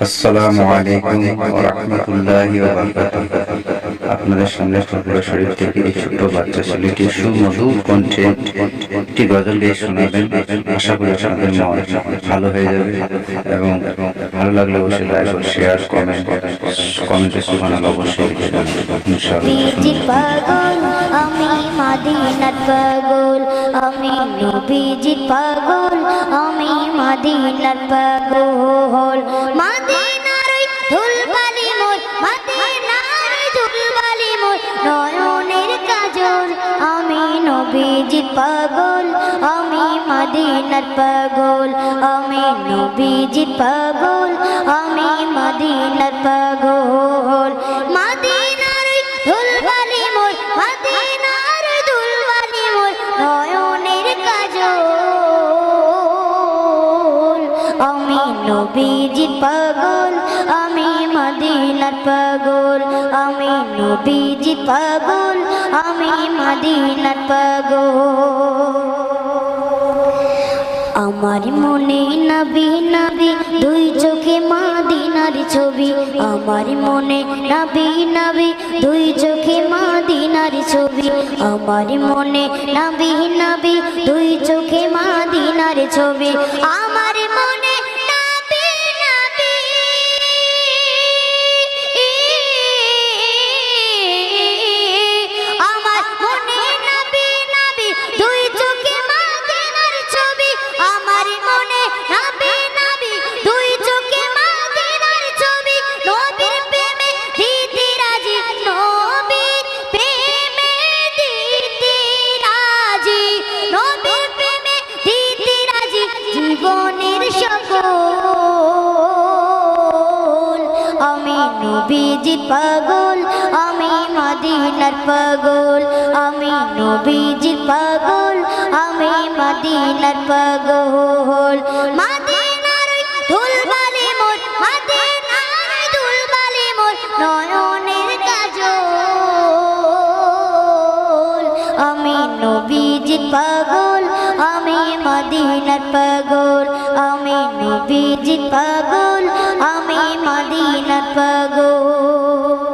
আসসালামু আলাইকুম ওয়া রাহমাতুল্লাহি ওয়া বারাকাতুহু। আপনাদের সামনে ফুরফুরা শরীফ থেকে এই ছোট্ট বাচ্চা ছেলেটি সুমধুর কণ্ঠে একটি গজল গেয়ে শোনাবেন। আশা করি আপনাদের মন ভালো হয়ে যাবে এবং ভালো লাগলে অবশ্যই লাইক ও শেয়ার কমেন্টে সুবহানাল্লাহ অবশ্যই লিখবেন ইনশাআল্লাহ। আমি মদিনার পাগল, আমি নবীজির পাগল, আমি মদিনার পাগল। মদিনার ধুলবালি মোর, মদিনার ধুলবালি মোর নয়নের কাজল। আমি নবীজির পাগল, আমি মদিনার পাগল, আমি নবীজির পাগল, আমি মদিনার পাগল। মদিনার ধুলবালি মোর, মদিনার ধুলবালি মোর নয়নের কাজল। আমি নবীজির পাগল, আমি মদিনার পাগল, আমি নবীজির পাগল, আমি মদিনার পাগল। আমার মনে নবী নবী দুই চোখে মদিনার ছবি, আমার মনে নবী নবী দুই চোখে মদিনার ছবি, আমার মনে নবী নবী দুই চোখে মদিনার ছবি। আমার মনে নবী নবী, আমার মনে নবী নবী দুই চোখে মদিনার ছবি, আমার মনে নবী নবী দুই চোখে মদিনার ছবি। নবীর প্রেমে দিতে রাজি, নবীর প্রেমে দিতে রাজি, নবীর প্রেমে দিতে রাজি জীবনের সকল। আমি নবীজির পাগল, আমি মদিনার পাগল, আমি নবীজির পাগল, আমি মদিনার পাগল। মদিনার ধুলবালি মোর, মদিনার ধুলবালি মোর নয়নের কাজল। আমি নবীজির পাগল, আমি মদিনার পাগল, আমি নবীজির পাগল, আমি মদিনার পাগল।